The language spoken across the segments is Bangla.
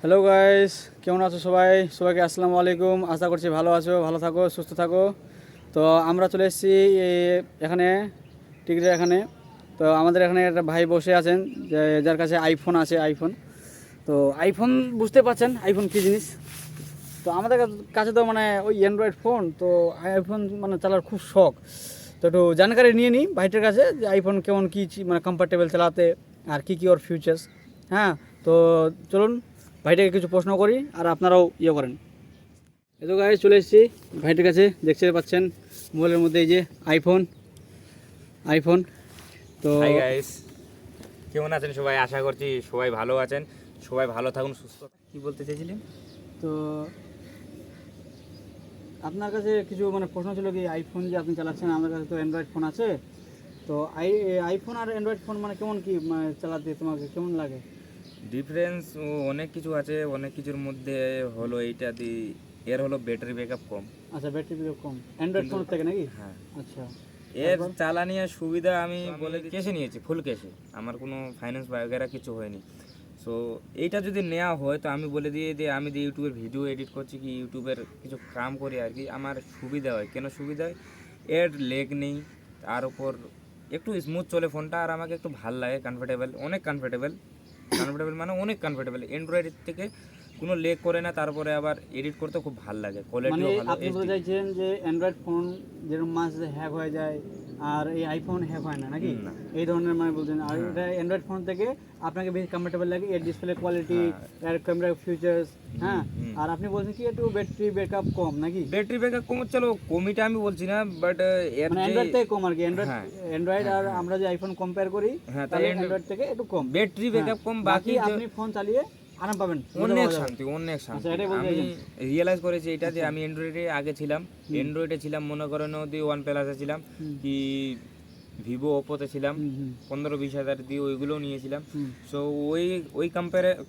হ্যালো গাইস, কেমন আছো সবাই? সবাইকে আসসালামু আলাইকুম। আশা করছি ভালো আছো, ভালো থাকো, সুস্থ থাকো। তো আমরা চলে এসেছি এখানে টিকিটের এখানে। তো আমাদের এখানে একটা ভাই বসে আছেন যার কাছে আইফোন আছে, আইফোন। তো আইফোন বুঝতে পারছেন আইফোন কী জিনিস। তো আমাদের কাছে তো মানে ওই অ্যান্ড্রয়েড ফোন, তো আইফোন মানে চালার খুব শখ। তো একটু জানকারি নিয়ে নিই ভাইটার কাছে যে আইফোন কেমন কী মানে কমফর্টেবল চালাতে, আর কী কী ওর ফিউচার্স। হ্যাঁ, তো চলুন ভাইটাকে কিছু প্রশ্ন করি আর আপনারাও ইয়ে করেন। এই তো গাড়ি চলে এসেছি ভাইটার কাছে, দেখতে পাচ্ছেন মোবাইলের মধ্যে এই যে আইফোন। আইফোন তো হাই গাইস, কেমন আছেন সবাই? আশা করছি সবাই ভালো আছেন। সবাই ভালো থাকুন, সুস্থ। কি বলতে চাইছিলেন? তো আপনার কাছে কিছু মানে প্রশ্ন ছিল কি, আইফোন যে আপনি চালাচ্ছেন, আমার কাছে তো অ্যান্ড্রয়েড ফোন আছে। তো আইফোন আর অ্যান্ড্রয়েড ফোন মানে কেমন কি মানে চালাতে তোমাকে কেমন লাগে? ডিফারেন্স অনেক কিছু আছে। অনেক কিছুর মধ্যে হলো এইটা এর হলো ব্যাটারি ব্যাকআপ কম। আচ্ছা, ব্যাটারি ব্যাকআপ কম অ্যান্ড্রয়েড ফোন থেকে নাকি? হ্যাঁ, আচ্ছা, এর তারপর? চালানির সুবিধা আমি বলে ক্যাশে নিয়েছি, ফুল ক্যাশে। আমার কোনো ফাইন্যান্স বগেরা কিছু হয়নি। সো এইটা যদি নেওয়া হয় তো আমি বলে দিয়ে আমি যে ইউটিউবের ভিডিও এডিট করছি, কি ইউটিউবের কিছু কাম করি আর কি, আমার সুবিধা হয়। কেন সুবিধা হয়? এর লেগ নেই, তার উপর একটু স্মুথ চলে ফোনটা, আর আমাকে একটু ভাল লাগে, কমফোর্টেবল, অনেক কমফোর্টেবল। কমফোর্টেবল মানে অনেক কমফোর্টেবল। অ্যান্ড্রয়েডের থেকে কোনো লেগ করে না, তারপরে আবার এডিট করতে খুব ভাল লাগে, মানে কোয়ালিটিও ভালো। আপনি বলতে চাইছেন যে অ্যান্ড্রয়েড ফোন যেরকম মাঝে হ্যাক হয়ে যায় আর এই আইফোন হ্যাক হয় না নাকি? না। এই ধরনের মানে বলছেন। আর হ্যাঁ। এটা অ্যান্ড্রয়েড ফোন থেকে আপনাকে বেশি কমফোর্টেবল লাগে, এর ডিসপ্লে কোয়ালিটি, হ্যাঁ। এর ক্যামেরা ফিচার্স। হ্যাঁ, হুম। আর আপনি বলছেন কি একটু ব্যাটারি ব্যাকআপ কম নাকি? ব্যাটারি ব্যাকআপ কম, চলো কমিটা আমি বলছি না, বাট এর মানে যে অ্যান্ড্রয়েড থেকে কম আর কি। অ্যান্ড্রয়েড হ্যাঁ, অ্যান্ড্রয়েড হ্যাঁ, আর হ্যাঁ। আমরা যে আইফোন কম্পেয়ার করি, হ্যাঁ, তাহলে তাহলে অ্যান্ড্রয়েড থেকে একটু কম। ব্যাটারি ব্যাকআপ কম, বাকি বাকি আপনি ফোন চালিয়ে আরাম পাবেন, মজা অনেক পাওয়া যাবে। শান্তি, অনেক শান্তি। আচ্ছা, এটাই বলতে আমি চাইছেন। রিয়েলাইজ করেছি এটা যে আমি অ্যান্ড্রয়েডে আগে ছিলাম। অ্যান্ড্রয়েডে ছিলাম, মনে করেন ওদি ওয়ান প্লাসে ছিলাম, কি ভিভো ওপোতে ছিলাম, হুম হুম 15-20 হাজার দিয়ে ওইগুলোও নিয়েছিলাম। হুম সো ওই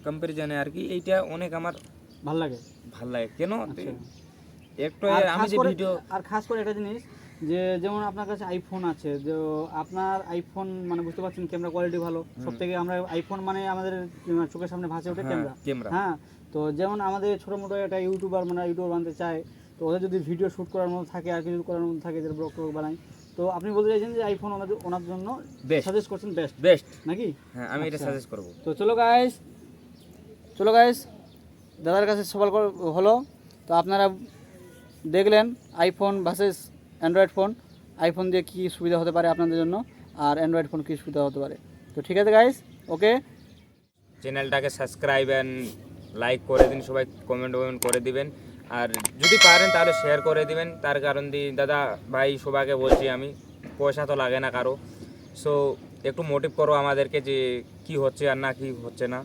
কম্পারিজনে আর কি এইটা অনেক আমার ভাল লাগে। ভাল লাগে। কেন? আচ্ছা। একটু আর আমি খাস যে করে ভিডিও আর খাস করে একটা জিনিস, যে যেমন আপনার কাছে আইফোন আছে, যে আপনার আইফোন মানে বুঝতে পারছেন ক্যামেরা কোয়ালিটি ভালো। সব থেকে আমরা আইফোন মানে আমাদের চোখের সামনে ভাসে ওঠে ক্যামেরা। ক্যামেরা। হ্যাঁ, তো যেমন আমাদের ছোটো মোটো একটা ইউটিউবার মানে ইউটিউবার বানতে চায়, তো ওদের যদি ভিডিও শ্যুট করার মতো থাকে আর কিছু করার মতো থাকে, যেটা ব্লগ টক বানায়, তো আপনি বলতে চাইছেন যে আইফোন ওনার জন্য Best. সাজেস্ট করছেন বেস্ট বেস্ট। নাকি? হ্যাঁ, আমি এটা আচ্ছা। সাজেস্ট করব। তো চলো গাইস, দাদার কাছে সবাল হলো। তো আপনারা দেখলেন iPhone versus Android phone. IPhone দিয়ে কী সুবিধা হতে পারে আপনাদের জন্য, আর অ্যান্ড্রয়েড ফোন কী সুবিধা হতে পারে। তো ঠিক আছে গাইস, ওকে। চ্যানেলটাকে সাবস্ক্রাইব অ্যান্ড লাইক করে দিন, সবাই কমেন্ট করে দিবেন, আর যদি পারেন তাহলে শেয়ার করে দিবেন। তার কারণ দাদা ভাই সবাইকে বলছি আমি, পয়সা তো লাগে না কারো। সো একটু মোটিভ করো আমাদেরকে যে কি হচ্ছে আর না কি হচ্ছে না।